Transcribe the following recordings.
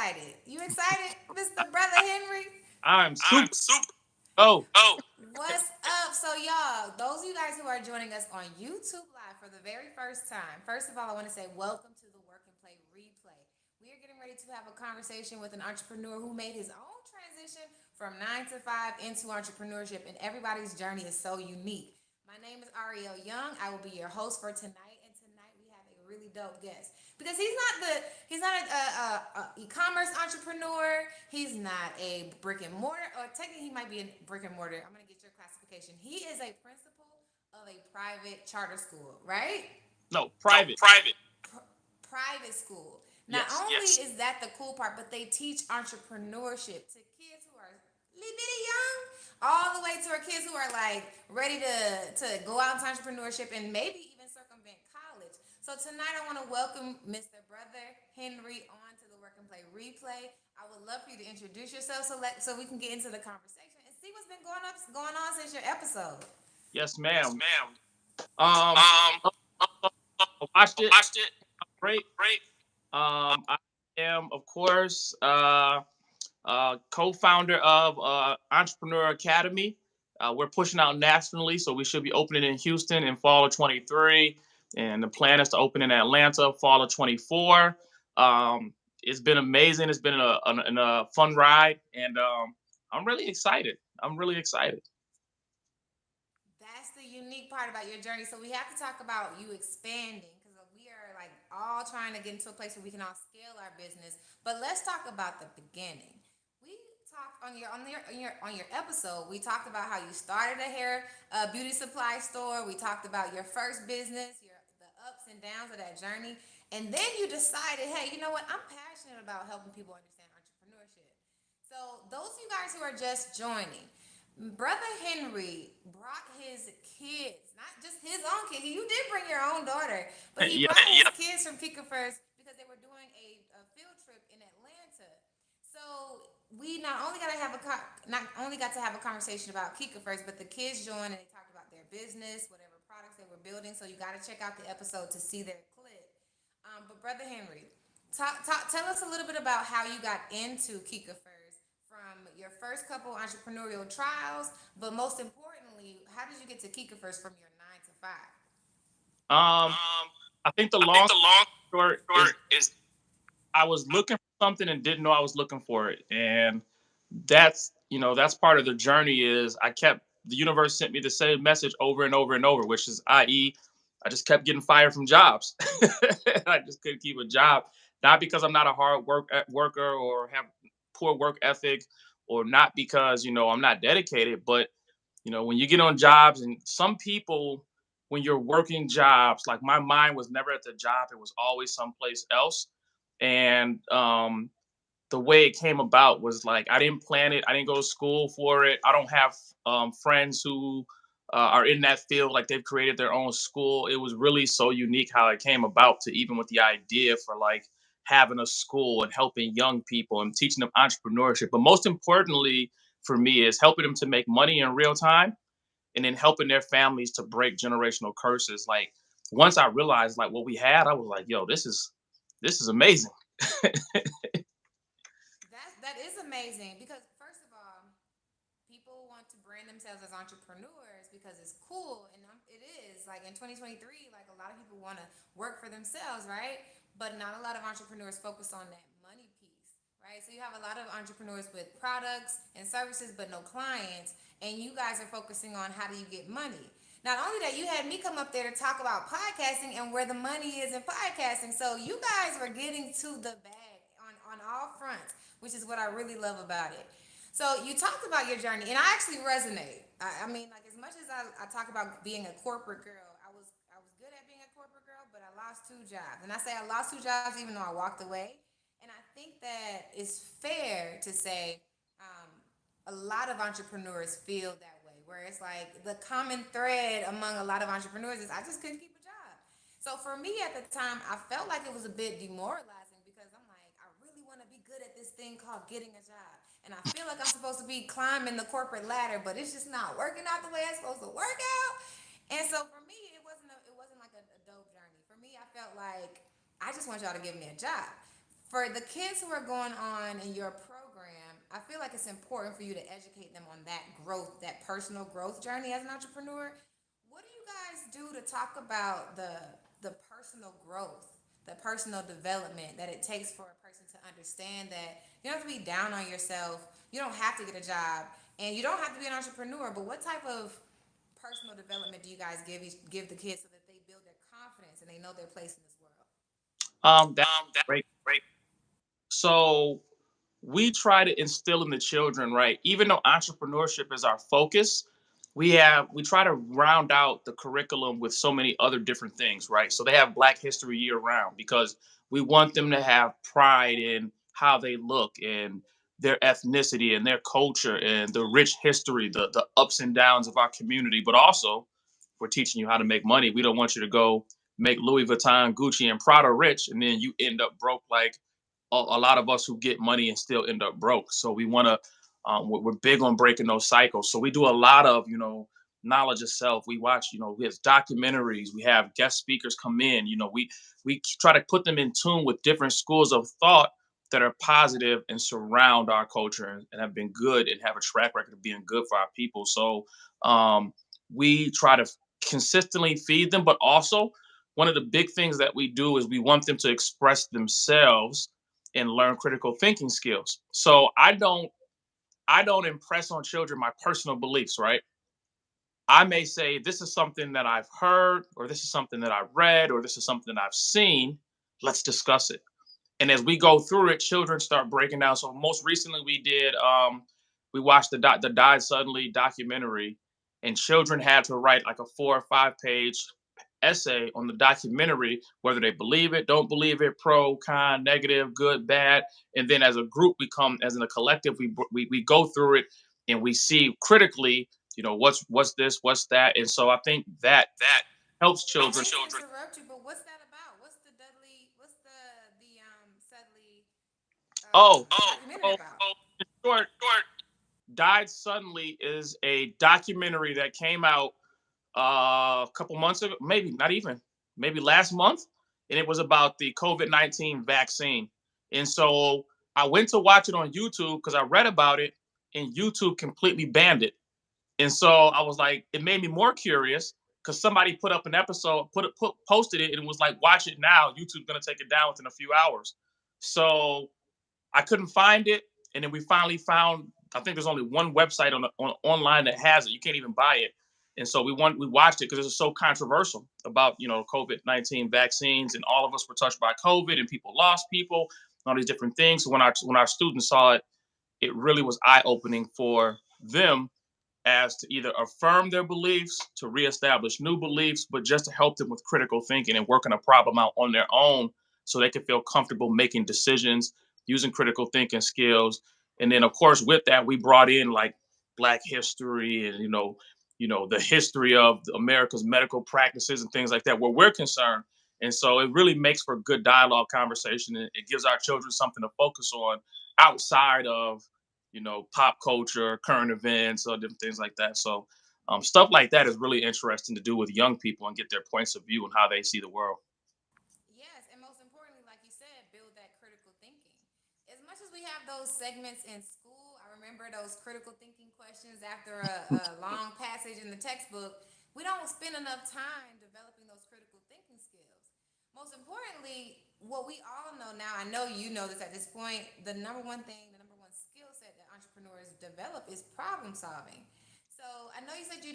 excited. You excited, Mr. Brother Henry? I'm I'm super. super. Oh, Oh, what's up? So, y'all, those of you guys who are joining us on YouTube Live for the very first time, first of all, I want to say welcome to the Work and Play replay. We are getting ready to have a conversation with an entrepreneur who made his own transition from 9 to 5 into entrepreneurship, and everybody's journey is so unique. My name is Ariel Young. I will be your host for tonight, and tonight we have a really dope guest because he's not a e-commerce entrepreneur. He's not a brick and mortar, or technically he might be a brick and mortar. I'm gonna get your classification. He is a principal of a private charter school, right? no, No, private. private. Private school. Not Yes. only is that the cool part, but they teach entrepreneurship to kids who are little bitty young, all the way to our kids who are like ready to go out into entrepreneurship and maybe even circumvent college. So tonight I want to welcome Mr. Brother Henry on to the Work and Play replay. I would love for you to introduce yourself so we can get into the conversation and see what's been going on since your episode. Yes, Yes, ma'am. ma'am. Um, Um, I watched it. watched it. Great. Great. I am, of course, co-founder of Entrepreneur Academy. We're pushing out nationally, so we should be opening in Houston in fall of 23, and the plan is to open in Atlanta fall of 24. It's been amazing. It's been a fun ride, and I'm really excited. I'm really excited. That's the unique part about your journey. So we have to talk about you expanding because we are like all trying to get into a place where we can all scale our business. But let's talk about the beginning. We talked on your episode. We talked about how you started a hair beauty supply store. We talked about your first business, your the ups and downs of that journey, and then you decided, hey, you know what? I'm passionate about helping people understand entrepreneurship. So those of you guys who are just joining, Brother Henry brought his kids, not just his own kid. You did bring your own daughter, but he Yeah. brought his kids from Kikifers because they were doing a field trip in Atlanta. So we not only got to have a conversation about Kikifers, but the kids joined and they talked about their business, whatever products they were building. So you got to check out the episode to see their clip. But Brother Henry, tell us a little bit about how you got into Kikifers from your first couple entrepreneurial trials, but most importantly, how did you get to Kikifers from your 9 to 5? Um, I think the I think long the long short is short is I was looking for something and didn't know I was looking for it, and that's part of the journey. Is I kept the universe sent me the same message over and over and over, which is, i.e., I just kept getting fired from jobs. I just couldn't keep a job, not because I'm not a worker or have poor work ethic, or not because I'm not dedicated, but when you get on jobs, and some people, when you're working jobs, like my mind was never at the job, it was always someplace else. And the way it came about was like I didn't plan it. I didn't go to school for it. I don't have friends who are in that field, like they've created their own school. It was really so unique how it came about, to even with the idea for like having a school and helping young people and teaching them entrepreneurship. But most importantly for me is helping them to make money in real time, and then helping their families to break generational curses. Like once I realized like what we had, I was like, yo, this is amazing. that is amazing because first of all, people want to brand themselves as entrepreneurs because it's cool, and it is like in 2023, like a lot of people want to work for themselves, right? But not a lot of entrepreneurs focus on that money piece, right? So you have a lot of entrepreneurs with products and services but no clients, and you guys are focusing on how do you get money. Not only that, you had me come up there to talk about podcasting and where the money is in podcasting. So you guys were getting to the bag on all fronts, which is what I really love about it. So you talked about your journey, and I actually resonate. I mean, like as much as I talk about being a corporate girl, I was good at being a corporate girl, but I lost 2 jobs, and I say I lost 2 jobs even though I walked away. And I think that it's fair to say a lot of entrepreneurs feel that way, where it's like the common thread among a lot of entrepreneurs is I just couldn't keep a job. So for me at the time, I felt like it was a bit demoralizing because I'm like, I really want to be good at this thing called getting a job. And I feel like I'm supposed to be climbing the corporate ladder, but it's just not working out the way it's supposed to work out. And so for me, it wasn't like a dope journey. For me, I felt like I just want y'all to give me a job. For the kids who are going on in your program, I feel like it's important for you to educate them on that growth, that personal growth journey as an entrepreneur. What do you guys do to talk about the personal growth, the personal development that it takes for a person to understand that you don't have to be down on yourself, you don't have to get a job, and you don't have to be an entrepreneur. But what type of personal development do you guys give the kids so that they build their confidence and they know their place in this world? That's great. So we try to instill in the children, right? Even though entrepreneurship is our focus, we try to round out the curriculum with so many other different things, right? So they have Black History year round because we want them to have pride in how they look and their ethnicity and their culture and the rich history, the ups and downs of our community. But also, we're teaching you how to make money. We don't want you to go make Louis Vuitton, Gucci, and Prada rich, and then you end up broke like a lot of us who get money and still end up broke. So we want to, we're big on breaking those cycles. So we do a lot of, knowledge of self. We watch, we have documentaries. We have guest speakers come in. We try to put them in tune with different schools of thought that are positive and surround our culture and have been good and have a track record of being good for our people. So um, we try to consistently feed them, but also one of the big things that we do is we want them to express themselves and learn critical thinking skills. So I don't impress on children my personal beliefs, right? I may say this is something that I've heard or this is something that I've read or this is something that I've seen. Let's discuss it. And as we go through it, children start breaking down. So most recently we watched the Died Suddenly documentary, and children had to write like a 4 or 5 page essay on the documentary, whether they believe it, don't believe it, pro, con, negative, good, bad. And then as a group, we come as in a collective, we go through it and we see critically, what's this, what's that. And so I think that helps I children. hate to interrupt you, but what's that about? What's the Sudley Oh, documentary so about? in short, Died Suddenly is a documentary that came out a couple months ago, maybe not even, maybe last month, and it was about the COVID-19 vaccine. And so I went to watch it on YouTube because I read about it, and YouTube completely banned it. And so I was like, it made me more curious because somebody put up an episode, posted it, and was like, watch it now. YouTube's gonna take it down within a few hours. So I couldn't find it, and then we finally found. I think there's only one website on online that has it. You can't even buy it, and so we watched it because it was so controversial about COVID-19 vaccines, and all of us were touched by COVID, and people lost people, and all these different things. So when our students saw it, it really was eye opening for them as to either affirm their beliefs, to reestablish new beliefs, but just to help them with critical thinking and working a problem out on their own so they can feel comfortable making decisions using critical thinking skills. And then of course with that we brought in like Black history and the history of America's medical practices and things like that where we're concerned. And so it really makes for good dialogue conversation and it gives our children something to focus on outside of pop culture, current events, or different things like that. So stuff like that is really interesting to do with young people and get their points of view and how they see the world. Yes, and most importantly, like you said, build that critical thinking. As much as we have those segments in school, I remember those critical thinking questions after a long passage in the textbook. We don't spend enough time developing those critical thinking skills. Most importantly, what we all know now, I know you know this at this point, the number one skill set that entrepreneurs develop is problem solving. So I know you said you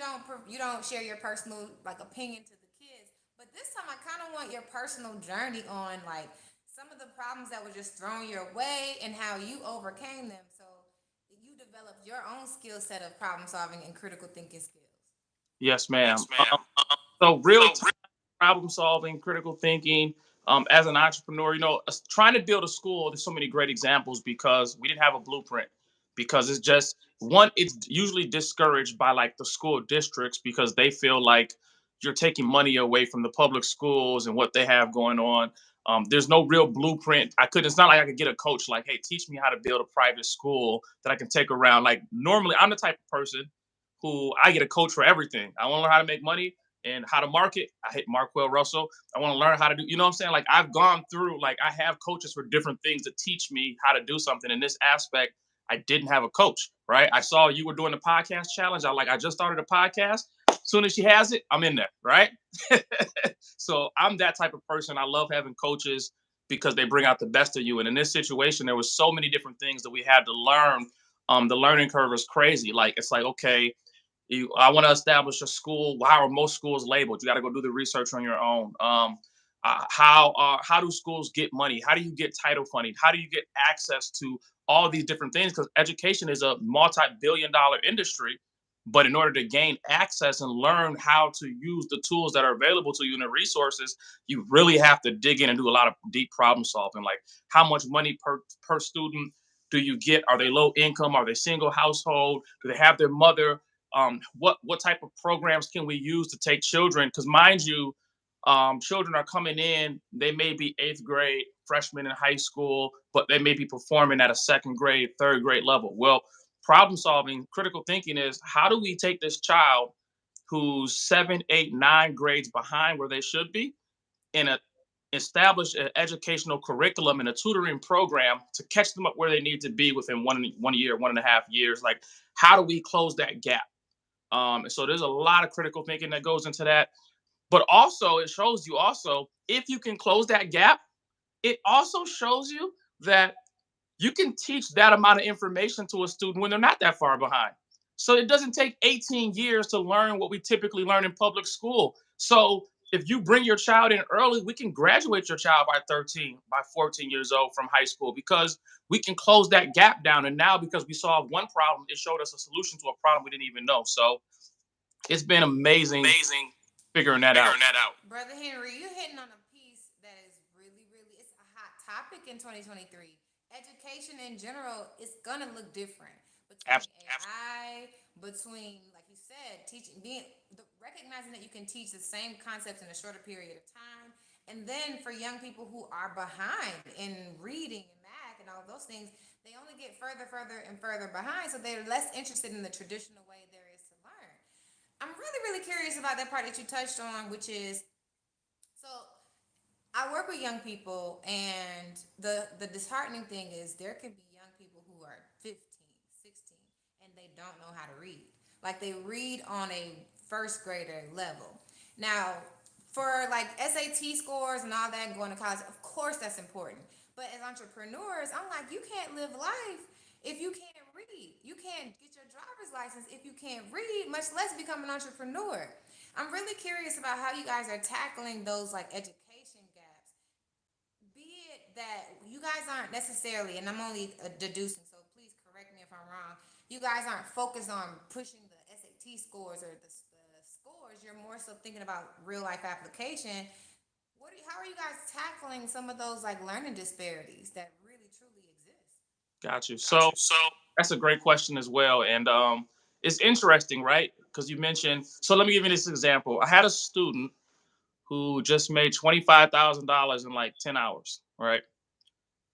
don't share your personal like opinion to the kids, but this time I kind of want your personal journey on like some of the problems that were just thrown your way and how you overcame them. So you developed your own skill set of problem solving and critical thinking skills. Yes, ma'am. So real time problem solving, critical thinking. As an entrepreneur, trying to build a school. There's so many great examples because we didn't have a blueprint. Because it's just one, it's usually discouraged by like the school districts because they feel like you're taking money away from the public schools and what they have going on. There's no real blueprint. I could. It's not like I could get a coach like, hey, teach me how to build a private school that I can take around. Like normally, I'm the type of person who I get a coach for everything. I want to learn how to make money. and how to market, I hit Marquell Russell. I want to learn how to do, you know what I'm saying? Like I've gone through, like I have coaches for different things to teach me how to do something. In this aspect, I didn't have a coach, right? I saw you were doing the podcast challenge. I just started a podcast. As soon as she has it, I'm in there, right? So I'm that type of person. I love having coaches because they bring out the best of you. And in this situation, there was so many different things that we had to learn. The learning curve is crazy. Like it's like, okay, I want to establish a school. How are most schools labeled? You got to go do the research on your own. How do schools get money? How do you get title funding? How do you get access to all these different things? Because education is a multi-billion-dollar industry. But in order to gain access and learn how to use the tools that are available to you and the resources, you really have to dig in and do a lot of deep problem solving. Like how much money per student do you get? Are they low income? Are they single household? Do they have their mother? What type of programs can we use to take children? Because mind you, children are coming in. They may be eighth grade, freshmen in high school, but they may be performing at a second grade, third grade level. Well, problem solving, critical thinking is how do we take this child who's 7, 8, 9 grades behind where they should be and establish an educational curriculum and a tutoring program to catch them up where they need to be within one year, 1.5 years. Like, how do we close that gap? So there's a lot of critical thinking that goes into that. But also, it shows you also if you can close that gap, it also shows you that you can teach that amount of information to a student when they're not that far behind. So it doesn't take 18 years to learn what we typically learn in public school. So if you bring your child in early, we can graduate your child by 13, by 14 years old from high school because we can close that gap down. And now, because we solved one problem, it showed us a solution to a problem we didn't even know. So it's been amazing figuring that out. Brother Henry, you hitting on a piece that is really, really, it's a hot topic in 2023. Education in general is gonna look different between AI, between, like you said, teaching, recognizing that you can teach the same concepts in a shorter period of time, and then for young people who are behind in reading and math and all of those things, they only get further, further, and further behind, so they're less interested in the traditional way there is to learn. I'm really, really curious about that part that you touched on, which is so I work with young people, and the disheartening thing is there can be young people who are 15, 16, and they don't know how to read. Like they read on a first grader level. Now, for like SAT scores and all that, and going to college, of course that's important. But as entrepreneurs, I'm like, you can't live life if you can't read. You can't get your driver's license if you can't read, much less become an entrepreneur. I'm really curious about how you guys are tackling those like education gaps, be it that you guys aren't necessarily, and I'm only deducing, so please correct me if I'm wrong, you guys aren't focused on pushing the SAT scores or the scores, you're more so thinking about real life application. How are you guys tackling some of those like learning disparities that really truly exist? Got you. So that's a great question as well. And it's interesting, right? Because you mentioned, so let me give you this example. I had a student who just made $25,000 in like 10 hours, right?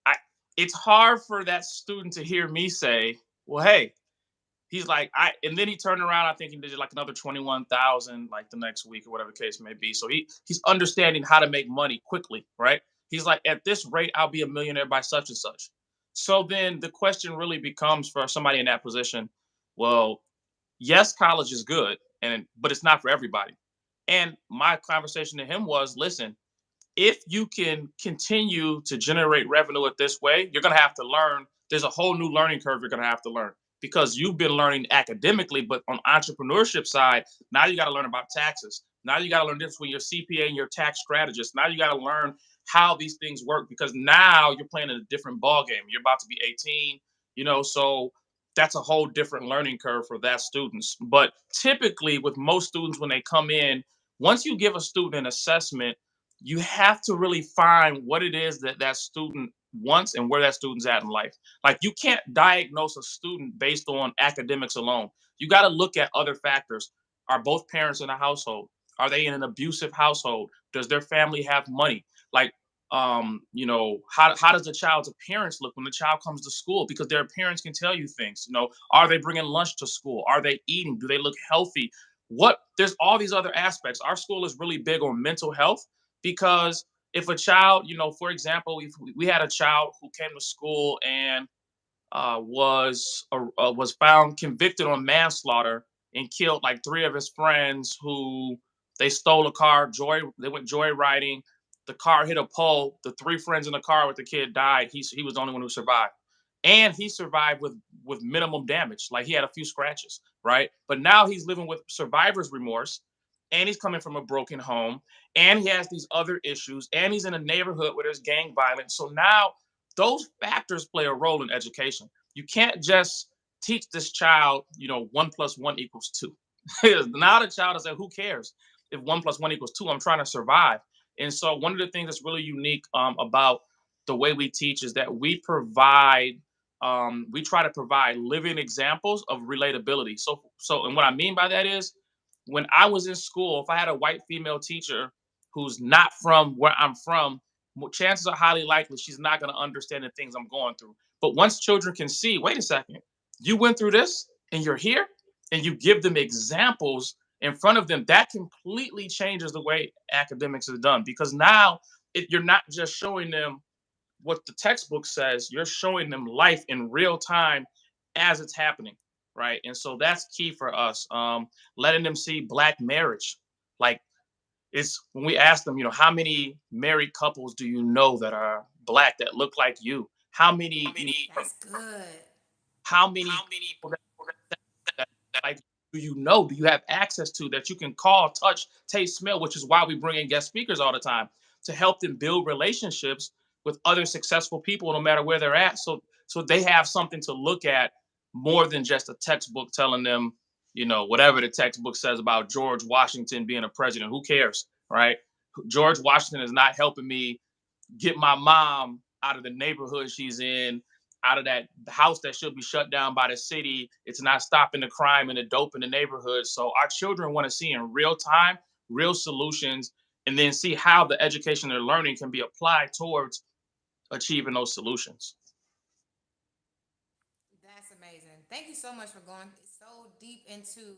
I, it's hard for that student to hear me say, well, hey, he's like, and then he turned around, I think he did like another 21,000 like the next week or whatever the case may be. So he's understanding how to make money quickly, right? He's like, at this rate, I'll be a millionaire by such and such. So then the question really becomes for somebody in that position, well, yes, college is good, but it's not for everybody. And my conversation to him was, listen, if you can continue to generate revenue at this way, you're going to have to learn. There's a whole new learning curve you're going to have to learn because you've been learning academically, but on entrepreneurship side, now you got to learn about taxes. Now you got to learn this between your CPA and your tax strategist. Now you got to learn how these things work because now you're playing in a different ball game. You're about to be 18, so that's a whole different learning curve for that students. But typically with most students when they come in, once you give a student an assessment, you have to really find what it is that that student wants and where that student's at in life. Like you can't diagnose a student based on academics alone. You got to look at other factors. Are both parents in a household? Are they in an abusive household? Does their family have money? Like, how does the child's appearance look when the child comes to school? Because their parents can tell you things. Are they bringing lunch to school? Are they eating? Do they look healthy? There's all these other aspects. Our school is really big on mental health because if a child, for example, if we had a child who came to school and was found convicted on manslaughter and killed like three of his friends who they stole a car. They went joyriding. The car hit a pole. The three friends in the car with the kid died. He was the only one who survived, and he survived with minimum damage. Like he had a few scratches, right? But now he's living with survivor's remorse, and he's coming from a broken home, and he has these other issues, and he's in a neighborhood where there's gang violence. So now those factors play a role in education. You can't just teach this child, 1 plus 1 equals 2. Now the child is like, who cares if 1 plus 1 equals 2? I'm trying to survive. And so one of the things that's really unique about the way we teach is that we try to provide living examples of relatability. And what I mean by that is, when I was in school, if I had a white female teacher who's not from where I'm from, chances are highly likely she's not going to understand the things I'm going through. But once children can see, wait a second, you went through this and you're here, and you give them examples in front of them, that completely changes the way academics is done. Because now you're not just showing them what the textbook says, you're showing them life in real time as it's happening. Right. And so that's key for us. Letting them see Black marriage. Like, it's when we ask them, how many married couples do you know that are Black that look like you? How many, That's good. how many people that like do you know? Do you have access to that you can call, touch, taste, smell? Which is why we bring in guest speakers all the time to help them build relationships with other successful people, no matter where they're at. So they have something to look at more than just a textbook telling them, whatever the textbook says about George Washington being a president. Who cares, right? George Washington is not helping me get my mom out of the neighborhood she's in, out of that house that should be shut down by the city. It's not stopping the crime and the dope in the neighborhood. So our children want to see in real time, real solutions, and then see how the education they're learning can be applied towards achieving those solutions. That's amazing. Thank you so much for going so deep into.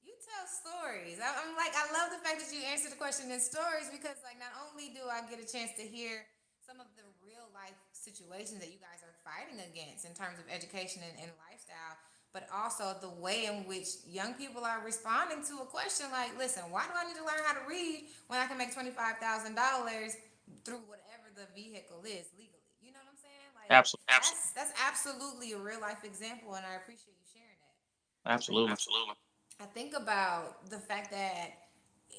You tell stories. I'm like, I love the fact that you answer the question in stories because, like, not only do I get a chance to hear some of the real life situations that you guys are fighting against in terms of education and lifestyle, but also the way in which young people are responding to a question like, listen, why do I need to learn how to read when I can make $25,000 through whatever the vehicle is legally? You know what I'm saying? Like, Absolutely. that's absolutely a real life example, and I appreciate you sharing that. Absolutely. I think about the fact that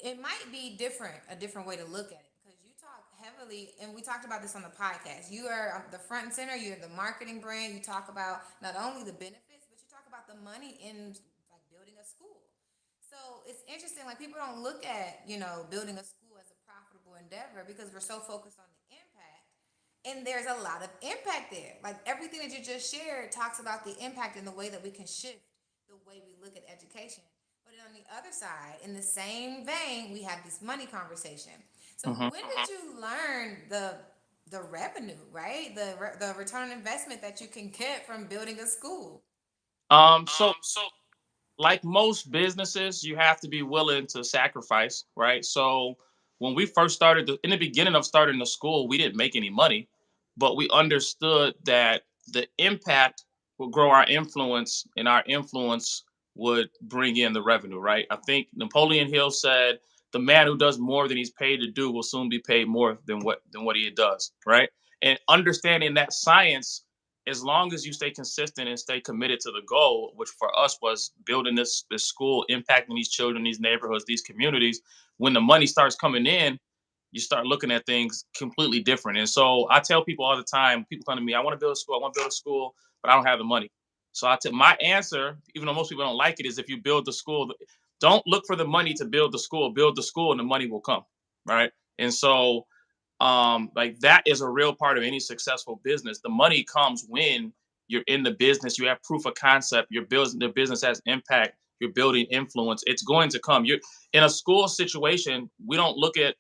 it might be different, a different way to look at it, because you talk heavily, and we talked about this on the podcast. You are the front and center. You're the marketing brand. You talk about not only the benefits, but you talk about the money in like building a school. So it's interesting. Like people don't look at building a school as a profitable endeavor because we're so focused on the impact. And there's a lot of impact there. Like everything that you just shared talks about the impact and the way that we can shift the way we look at education. But on the other side, in the same vein, we have this money conversation. So Hmm. when did you learn the revenue, right? The return on investment that you can get from building a school? So like most businesses, you have to be willing to sacrifice, right? So when we first started, in the beginning of starting the school, we didn't make any money, but we understood that the impact would grow our influence, and our influence would bring in the revenue, right? I think Napoleon Hill said, "The man who does more than he's paid to do will soon be paid more than what he does," right? And understanding that science, as long as you stay consistent and stay committed to the goal, which for us was building this school, impacting these children, these neighborhoods, these communities. When the money starts coming in, you start looking at things completely different. And so I tell people all the time, people come to me, I want to build a school, I want to build a school, but I don't have the money. So my answer, even though most people don't like it, is if you build the school, don't look for the money to build the school and the money will come. Right. And so like that is a real part of any successful business. The money comes when you're in the business, you have proof of concept, you're building, the business has impact, you're building influence. It's going to come. You're in a school situation. We don't look at,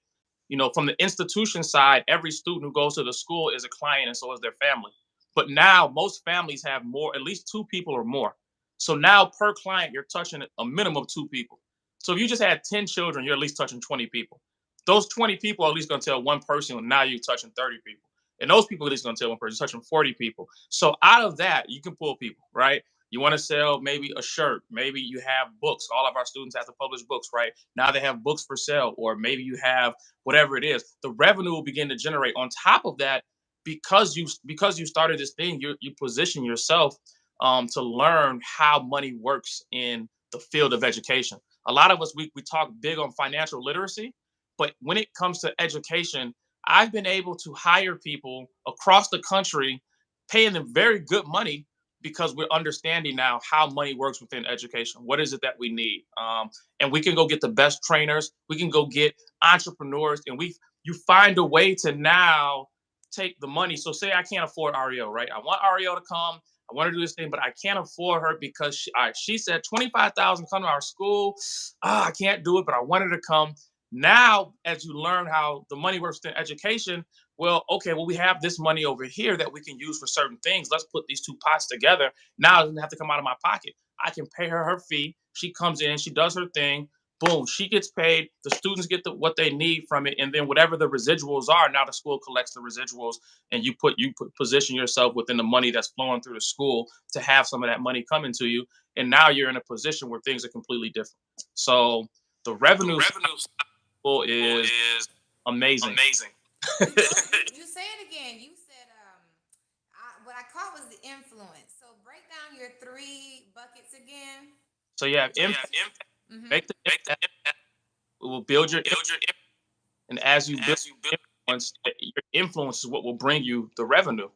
from the institution side, every student who goes to the school is a client, and so is their family. But now most families have more, at least two people or more. So now per client, you're touching a minimum of two people. So if you just had 10 children, you're at least touching 20 people. Those 20 people are at least going to tell one person, and now you're touching 30 people. And those people are at least going to tell one person, touching 40 people. So out of that, you can pull people, right? You want to sell maybe a shirt. Maybe you have books. All of our students have to publish books, right? Now they have books for sale, or maybe you have whatever it is. The revenue will begin to generate. On top of that, because you started this thing, you position yourself to learn how money works in the field of education. A lot of us we talk big on financial literacy, but when it comes to education, I've been able to hire people across the country, paying them very good money because we're understanding now how money works within education. What is it that we need? And we can go get the best trainers. We can go get entrepreneurs, and you find a way to now take the money. So say I can't afford REO, right? I want REO to come. I want to do this thing, but I can't afford her because she said 25,000 come to our school. I can't do it, but I wanted to come. Now, as you learn how the money works in education, well, okay, well, we have this money over here that we can use for certain things. Let's put these two pots together. Now it doesn't have to come out of my pocket. I can pay her fee. She comes in, she does her thing. Boom, she gets paid. The students get what they need from it, and then whatever the residuals are, now the school collects the residuals, and position yourself within the money that's flowing through the school to have some of that money coming to you. And now you're in a position where things are completely different. So the revenue cycle is amazing. You say it again. You said what I caught was the influence. So break down your three buckets again. So you have impact. Mm-hmm. Make the impact. It will build your impact. And as you build your influence is what will bring you the revenue.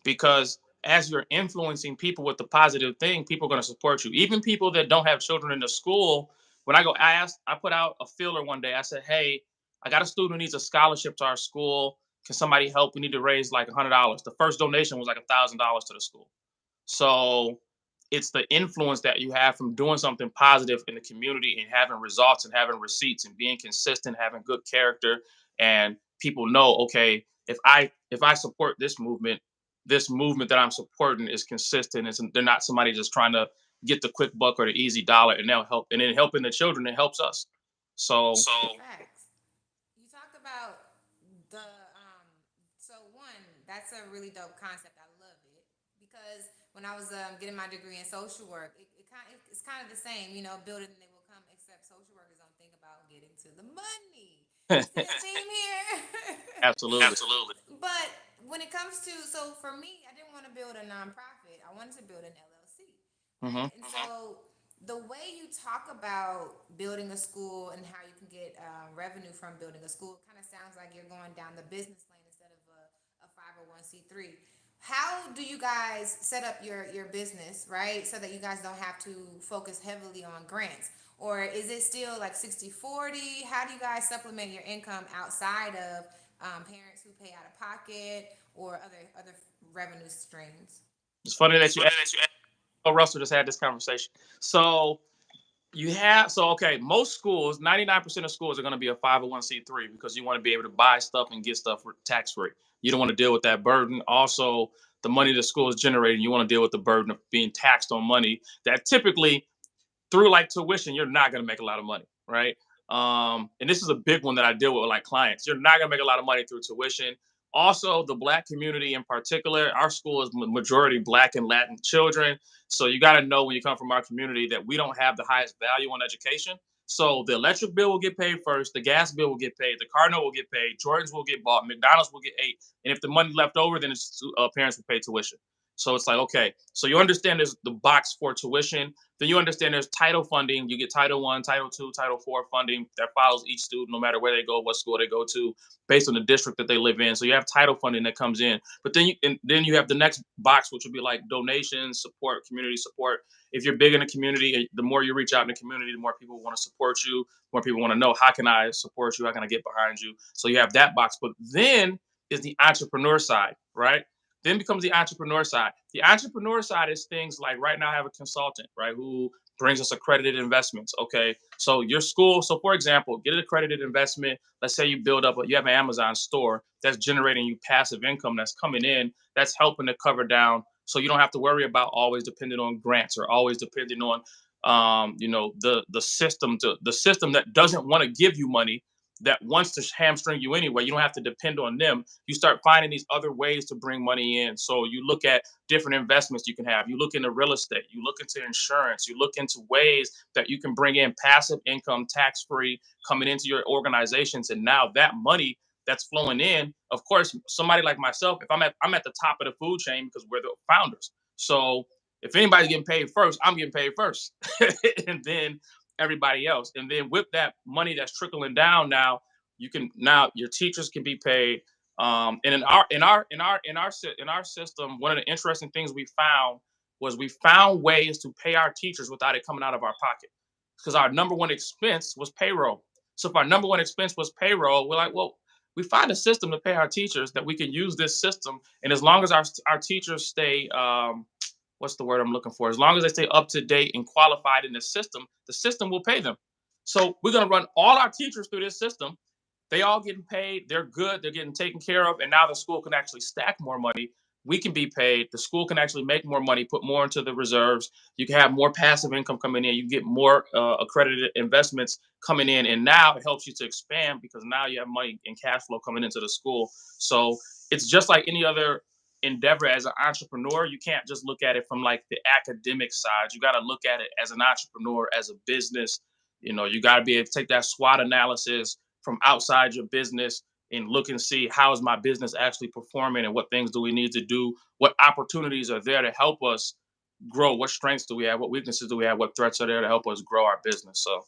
Because as you're influencing people with the positive thing, people are going to support you. Even people that don't have children in the school. When I put out a filler one day. I said, "Hey, I got a student who needs a scholarship to our school. Can somebody help? We need to raise like $100." The first donation was like $1,000 to the school. So it's the influence that you have from doing something positive in the community and having results and having receipts and being consistent, having good character, and people know, okay, if I support this movement that I'm supporting is consistent. They're not somebody just trying to get the quick buck or the easy dollar, and they'll help. And then helping the children, it helps us. So Facts. You talked about the so one, that's a really dope concept. I love it because when I was getting my degree in social work, it's kind of the same, building they will come, except social workers don't think about getting to the money. You see the theme here? absolutely. But when it comes to, so for me, I didn't want to build a nonprofit. I wanted to build an LLC, right? Hmm. And so the way you talk about building a school and how you can get revenue from building a school kind of sounds like you're going down the business lane instead of a 501c3. How do you guys set up your business, right? So that you guys don't have to focus heavily on grants? Or is it still like 60/40? How do you guys supplement your income outside of parents who pay out of pocket or other revenue streams? It's funny that you asked. Oh, Russell just had this conversation. So okay, most schools, 99% of schools are going to be a 501c3 because you want to be able to buy stuff and get stuff tax free. You don't want to deal with that burden. Also, the money the school is generating, you want to deal with the burden of being taxed on money that typically through like tuition, you're not going to make a lot of money, right? And this is a big one that I deal with like clients. You're not going to make a lot of money through tuition. Also, the Black community in particular, our school is majority Black and Latin children. So you got to know when you come from our community that we don't have the highest value on education. So the electric bill will get paid first, the gas bill will get paid, the car note will get paid, Jordans will get bought, McDonald's will get ate, and if the money left over, then parents will pay tuition. So it's like, okay, so you understand there's the box for tuition. Then you understand there's title funding. You get Title One, Title Two, Title Four funding that follows each student, no matter where they go, what school they go to, based on the district that they live in. So you have title funding that comes in. But then you have the next box, which would be like donations, support, community support. If you're big in the community, the more you reach out in the community, the more people want to support you. More people want to know, how can I support you? How can I get behind you? So you have that box. But then is the entrepreneur side, right? Then becomes the entrepreneur side. The entrepreneur side is things like right now I have a consultant, right, who brings us accredited investments. Okay, so your school, so for example, get an accredited investment. Let's say you have an Amazon store that's generating you passive income that's coming in, that's helping to cover down, so you don't have to worry about always depending on grants or always depending on the system that doesn't want to give you money, that wants to hamstring you anyway. You don't have to depend on them. You start finding these other ways to bring money in. So you look at different investments you can have. You look into real estate. You look into insurance. You look into ways that you can bring in passive income, tax free, coming into your organizations. And now that money that's flowing in, of course, somebody like myself, if I'm at the top of the food chain because we're the founders. So if anybody's getting paid first, I'm getting paid first, and then everybody else. And then with that money that's trickling down, now your teachers can be paid. And in our system, one of the interesting things we found was we found ways to pay our teachers without it coming out of our pocket, because our number one expense was payroll. So if our number one expense was payroll, we're like, well, we find a system to pay our teachers that we can use this system, and as long as our teachers stay what's the word I'm looking for? As long as they stay up to date and qualified in the system will pay them. So we're going to run all our teachers through this system. They all getting paid. They're good. They're getting taken care of. And now the school can actually stack more money. We can be paid. The school can actually make more money, put more into the reserves. You can have more passive income coming in. You get more accredited investments coming in. And now it helps you to expand because now you have money and cash flow coming into the school. So it's just like any other endeavor as an entrepreneur. You can't just look at it from like the academic side. You got to look at it as an entrepreneur, as a business. You got to be able to take that SWOT analysis from outside your business and look and see how is my business actually performing and what things do we need to do, what opportunities are there to help us grow, what strengths do we have, what weaknesses do we have, what threats are there to help us grow our business. So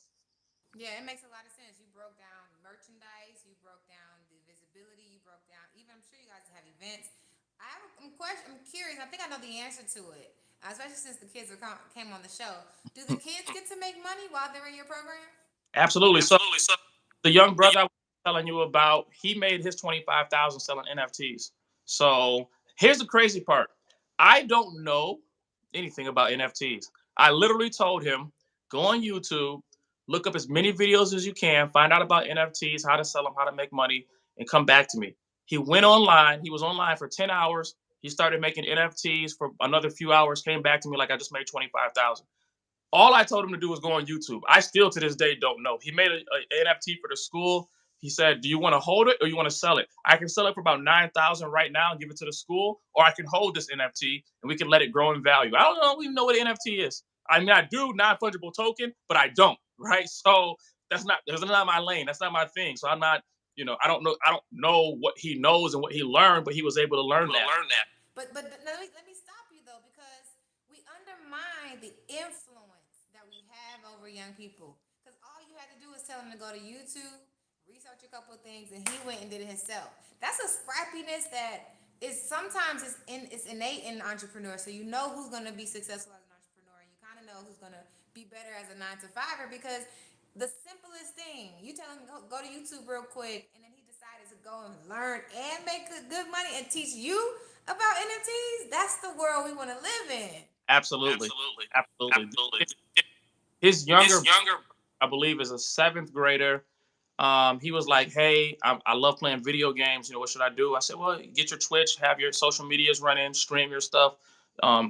Yeah, it makes a lot of sense. You broke down merchandise, you broke down the visibility, you broke down even. I'm sure you guys have events. I'm curious. I think I know the answer to it, especially since the kids came on the show. Do the kids get to make money while they're in your program? absolutely. So Absolutely. So, the young brother I was telling you about, he made his 25,000 selling NFTs. So here's the crazy part. I don't know anything about NFTs. I literally told him, go on YouTube, look up as many videos as you can, find out about NFTs, how to sell them, how to make money, and come back to me. He went online. He was online for 10 hours. He started making NFTs for another few hours, came back to me like I just made 25,000. All I told him to do was go on YouTube. I still to this day don't know. He made an NFT for the school. He said, "Do you want to hold it or you want to sell it? I can sell it for about 9,000 right now and give it to the school, or I can hold this NFT and we can let it grow in value." I don't even know what an NFT is. I mean, I do non-fungible token, but I don't. Right? So that's not my lane. That's not my thing. So I'm not. I don't know what he knows and what he learned, but he was able to learn that. But let me stop you though, because we undermine the influence that we have over young people. Because all you had to do is tell him to go to YouTube, research a couple of things, and he went and did it himself. That's a scrappiness that is sometimes it's innate in entrepreneurs. So you know who's going to be successful as an entrepreneur, and you kind of know who's going to be better as a 9 to 5er because the simplest thing you tell him go to YouTube real quick, and then he decided to go and learn and make good money and teach you about NFTs. That's the world we want to live in. Absolutely, Absolutely. absolutely. Absolutely. His His younger, younger. I believe, is a seventh grader. He was like, "Hey, I love playing video games. What should I do?" I said, "Well, get your Twitch, have your social medias running, stream your stuff,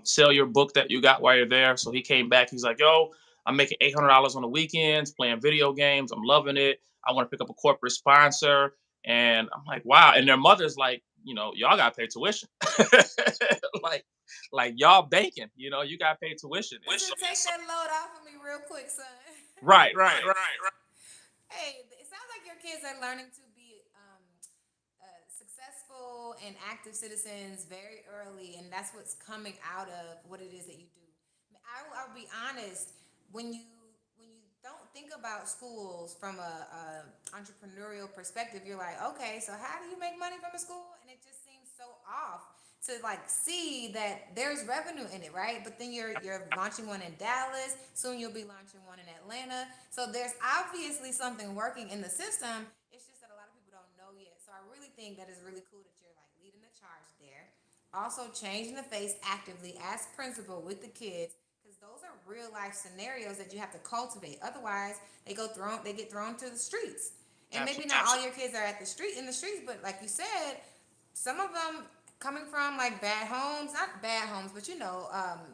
sell your book that you got while you're there." So he came back. He's like, "Yo, I'm making $800 on the weekends playing video games. I'm loving it. I want to pick up a corporate sponsor." And I'm like, "Wow!" And their mother's like, "Y'all got to pay tuition, like, y'all banking. You got to pay tuition." And so, Listen, take that load off of me real quick, son. right, right, Right, right. right, right. Hey, it sounds like your kids are learning to be successful and active citizens very early, and that's what's coming out of what it is that you do. I'll be honest, when you don't think about schools from a entrepreneurial perspective, you're like, okay, so how do you make money from a school? And it just seems so off to like see that there's revenue in it, right? But then you're launching one in Dallas. Soon you'll be launching one in Atlanta. So there's obviously something working in the system. It's just that a lot of people don't know yet. So I really think that is really cool that you're like leading the charge there. Also changing the face actively as principal with the kids, because those are real life scenarios that you have to cultivate. Otherwise, they get thrown to the streets. And maybe not all your kids are at the street in the streets, but like you said, some of them coming from like bad homes, not bad homes, but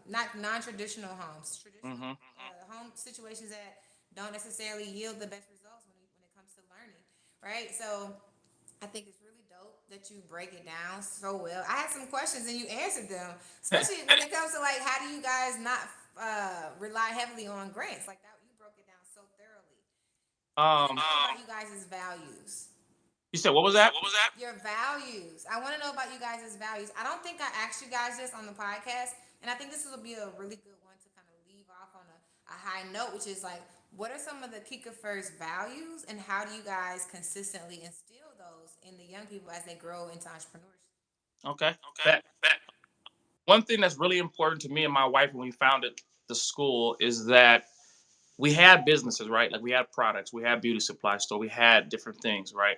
not non-traditional homes, traditional Hmm. home situations that don't necessarily yield the best results when it comes to learning, right? So I think it's really dope that you break it down so well. I had some questions and you answered them, especially when it comes to like how do you guys not rely heavily on grants like that? You broke it down so thoroughly. I want to um, know about you guys' values. you said what was that? Your values. I want to know about you guys' values. I don't think I asked you guys this on the podcast, and I think this will be a really good one to kind of leave off on a high note, which is like, what are some of the Kikifers values, and how do you guys consistently instill those in the young people as they grow into entrepreneurship? Okay. That one thing that's really important to me and my wife when we founded the school is that we had businesses, right? Like we had products, we had beauty supply store, we had different things, right?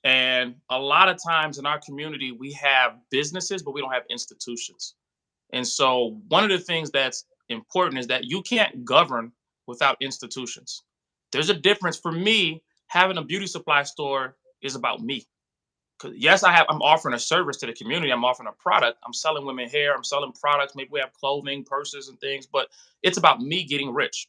And a lot of times in our community, we have businesses, but we don't have institutions. And so one of the things that's important is that you can't govern without institutions. There's a difference for me. Having a beauty supply store is about me. 'Cause yes, I'm offering a service to the community. I'm offering a product. I'm selling women hair. I'm selling products. Maybe we have clothing, purses, and things. But it's about me getting rich,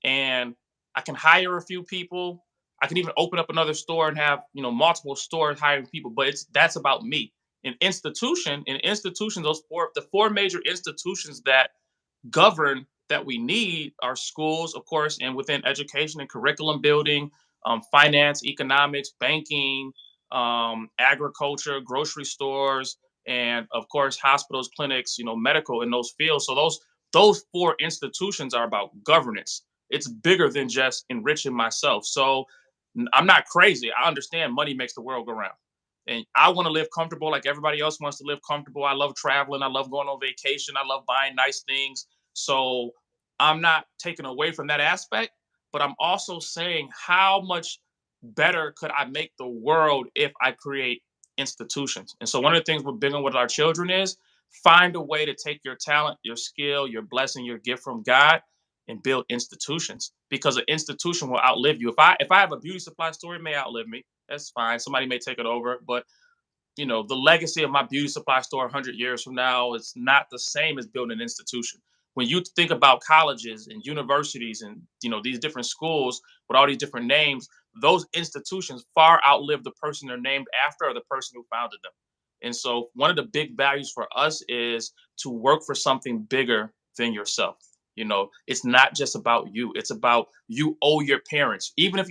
and I can hire a few people. I can even open up another store and have multiple stores hiring people. But that's about me. In institutions, the four major institutions that govern that we need are schools, of course, and within education and curriculum building, finance, economics, banking, agriculture, grocery stores, and of course, hospitals, clinics, medical in those fields. So those four institutions are about governance. It's bigger than just enriching myself. So I'm not crazy. I understand money makes the world go round. And I want to live comfortable like everybody else wants to live comfortable. I love traveling. I love going on vacation. I love buying nice things. So I'm not taking away from that aspect, but I'm also saying how much better could I make the world if I create institutions? And so one of the things we're big on with our children is find a way to take your talent, your skill, your blessing, your gift from God and build institutions because an institution will outlive you. If I have a beauty supply store, it may outlive me. That's fine. Somebody may take it over, but the legacy of my beauty supply store 100 years from now is not the same as building an institution. When you think about colleges and universities and these different schools with all these different names, those institutions far outlive the person they're named after or the person who founded them. And so one of the big values for us is to work for something bigger than yourself. It's not just about you. It's about you owe your parents. Even if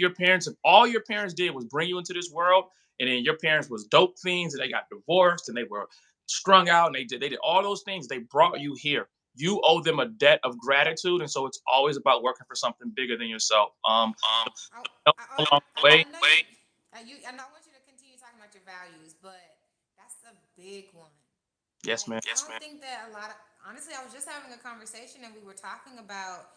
all your parents did was bring you into this world, and then your parents was dope fiends and they got divorced and they were strung out and they did all those things. They brought you here. You owe them a debt of gratitude, and so it's always about working for something bigger than yourself. I, Along the way, know I know I want you to continue talking about your values, but that's a big one. yes, Like, man. I don't think that a lot of, honestly, I was just having a conversation and we were talking about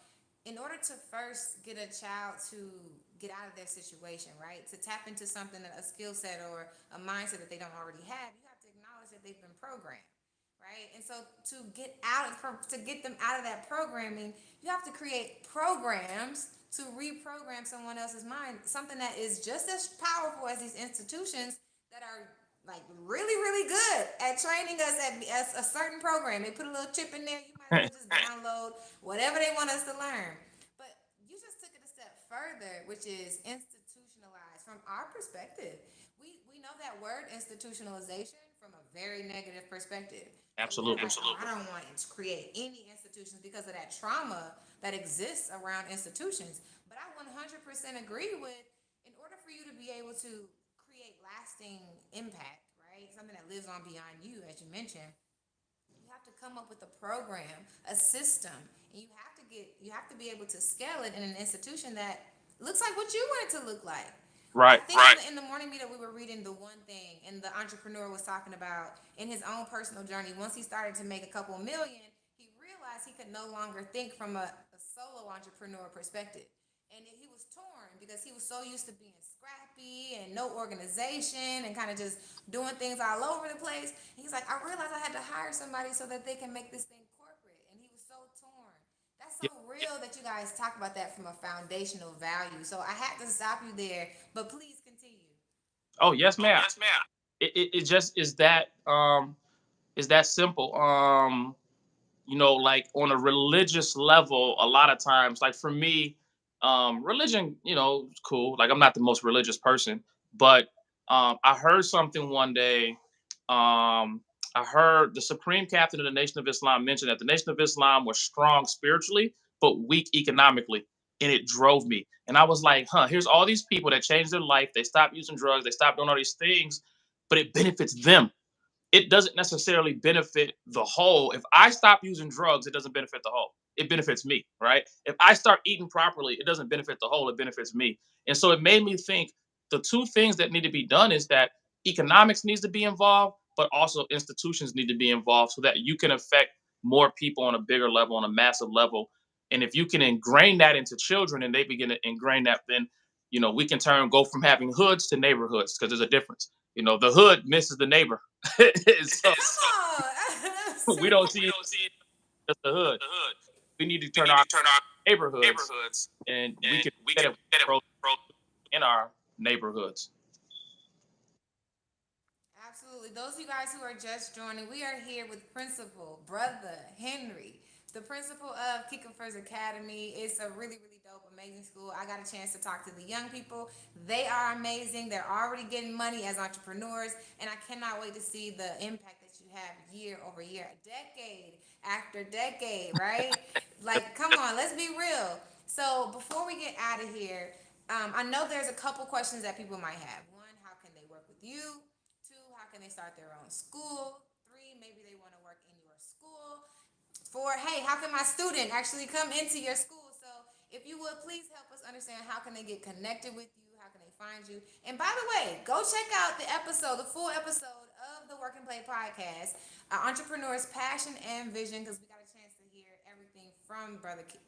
in order to first get a child to get out of their situation, right? To tap into something, a skill set or a mindset that they don't already have, you have to acknowledge that they've been programmed, right? And so to get them out of that programming, you have to create programs to reprogram someone else's mind, something that is just as powerful as these institutions that are like really, really good at training us at a certain program. They put a little chip in there. You might as well just download whatever they want us to learn. But you just took it a step further, which is institutionalized. From our perspective, we know that word institutionalization from a very negative perspective. So we're Absolutely. like, oh, I don't want to create any institutions because of that trauma that exists around institutions. But I 100% agree with, in order for you to be able to create lasting impact, right? Something that lives on beyond you, as you mentioned, you have to come up with a program, a system, and you have to be able to scale it in an institution that looks like what you want it to look like. I Right. think in the morning meetup we were reading the one thing, and the entrepreneur was talking about in his own personal journey. Once he started to make a couple million, he realized he could no longer think from a solo entrepreneur perspective, and he was torn because he was so used to being scrappy and no organization and kind of just doing things all over the place. And he's like, I realized I had to hire somebody so that they can make this thing corporate, and he was so torn. That's so Yeah. real that you guys talk about that from a foundational value. So I had to stop you there, but please continue. Oh, yes, ma'am. It just is that. is that simple. Like on a religious level, a lot of times, like for me, religion, is cool. Like I'm not the most religious person, but I heard something one day. I heard the Supreme Captain of the Nation of Islam mention that the Nation of Islam was strong spiritually, but weak economically. And it drove me. And I was like, here's all these people that changed their life. They stopped using drugs, they stopped doing all these things, but it benefits them. It doesn't necessarily benefit the whole. If I stop using drugs, it doesn't benefit the whole. It benefits me, right? If I start eating properly, it doesn't benefit the whole, it benefits me. And so it made me think the two things that need to be done is that economics needs to be involved, but also institutions need to be involved so that you can affect more people on a bigger level, on a massive level. And if you can ingrain that into children and they begin to ingrain that, then we can go from having hoods to neighborhoods because there's a difference. The hood misses the neighbor. So Come on. we don't see it as the hood. We need to turn our neighborhoods, and we can get it in our neighborhoods. Absolutely. Those of you guys who are just joining, we are here with Principal Brother Henry, the principal of Kikifers Academy. It's a really, really dope, amazing school. I got a chance to talk to the young people. They are amazing. They're already getting money as entrepreneurs, and I cannot wait to see the impact that you have year over year, decade after decade, right? Like, come on, let's be real. So, before we get out of here, I know there's a couple questions that people might have. One, how can they work with you? Two, how can they start their own school? Three, maybe they want to work in your school. Four, hey, how can my student actually come into your school? So if you would please help us understand how can they get connected with you, how can they find you? And by the way, go check out the full episode of the Work and Play podcast, Entrepreneur's Passion and Vision, because we got a chance to hear everything from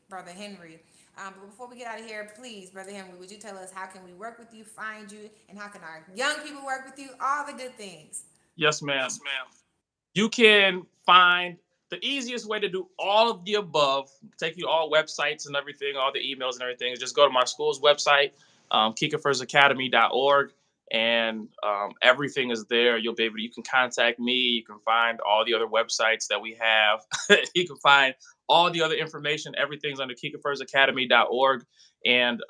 Brother Henry. But before we get out of here, please, Brother Henry, would you tell us how can we work with you, find you, and how can our young people work with you? All the good things. Yes, ma'am. You can find the easiest way to do all of the above, take you to all websites and everything, all the emails and everything, is just go to my school's website, kikifersacademy.org, and everything is there. You can contact me. You can find all the other websites that we have. You can find all the other information. Everything's under kikifersacademy.org. And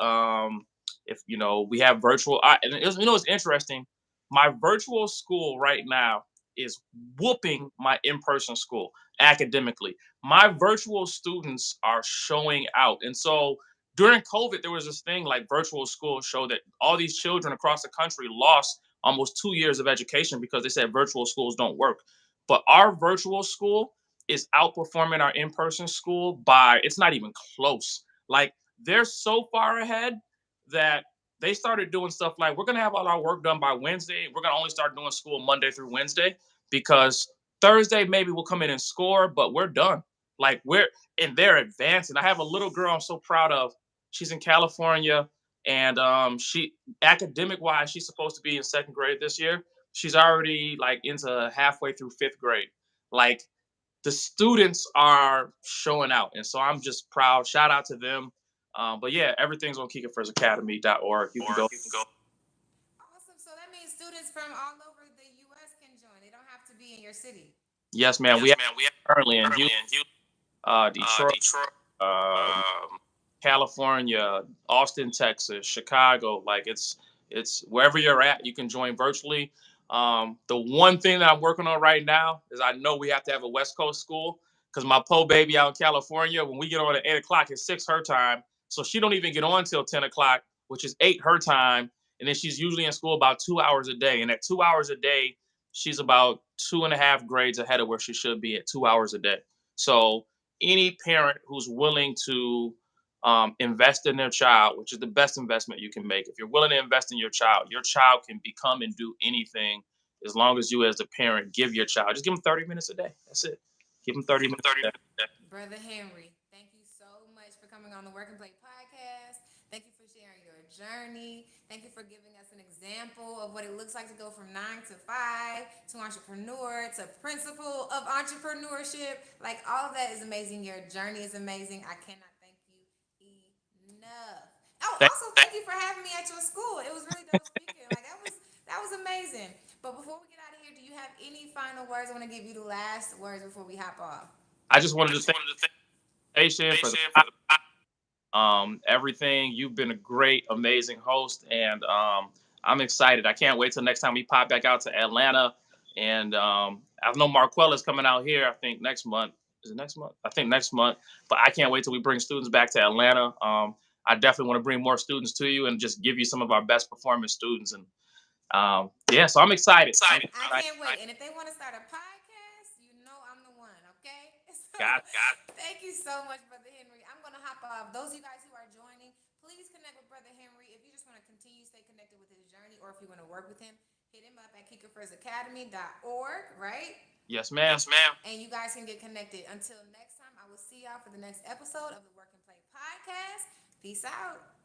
if, we have virtual, and it's interesting. My virtual school right now is whooping my in-person school academically. My virtual students are showing out. And so during COVID, there was this thing like virtual school showed that all these children across the country lost almost 2 years of education because they said virtual schools don't work. But our virtual school is outperforming our in-person school by, it's not even close. Like they're so far ahead that they started doing stuff like, we're going to have all our work done by Wednesday. We're going to only start doing school Monday through Wednesday because Thursday maybe we'll come in and score, but we're done. Like they're advancing. I have a little girl I'm so proud of. She's in California, and she, academic wise, she's supposed to be in second grade this year. She's already like into halfway through fifth grade. Like the students are showing out, and so I'm just proud. Shout out to them. But yeah, everything's on kikifersacademy.org. You can go. Awesome. So that means students from all over the U.S. can join. They don't have to be in your city. Yes, man. We have currently in Houston, Detroit, um, California, Austin, Texas, Chicago. Like it's wherever you're at, you can join virtually. The one thing that I'm working on right now is I know we have to have a West Coast school because my po baby out in California, when we get on at 8 o'clock, it's 6 her time, so she don't even get on till 10 o'clock, which is 8 her time, and then she's usually in school about 2 hours a day, and at 2 hours a day, she's about 2.5 grades ahead of where she should be at 2 hours a day. So any parent who's willing to invest in their child, which is the best investment you can make. If you're willing to invest in your child can become and do anything as long as you, as the parent, give your child. Just give them 30 minutes a day. That's it. Give them 30 minutes a day. Brother Henry, thank you so much for coming on the Work and Play podcast. Thank you for sharing your journey. Thank you for giving us an example of what it looks like to go from 9 to 5 to entrepreneur to principle of entrepreneurship. Like all of that is amazing. Your journey is amazing. I cannot thank you enough. Oh, Thank- also thank you for having me at your school. It was really dope speaking. Like that was amazing. But before we get out of here, do you you have any final words? I want to give you the last words before we hop off. I just wanted to thank you for the everything. You've been a great, amazing host, and I'm excited. I can't wait till next time we pop back out to Atlanta. And I know Marquella's coming out here. I think next month. Is it next month? I think next month. But I can't wait till we bring students back to Atlanta. I definitely want to bring more students to you and just give you some of our best performing students. And yeah, so I'm excited. I can't wait. And if they want to start a podcast, you know I'm the one, okay? So, Got thank you so much, Brother Henry. I'm going to hop off. Those of you guys who are joining, please connect with Brother Henry. If you just want to continue, stay connected with his journey, or if you want to work with him, hit him up at kikifersacademy.org, right? Yes, ma'am. Yes, ma'am. And you guys can get connected. Until next time, I will see y'all for the next episode of the Work and Play podcast. Peace out.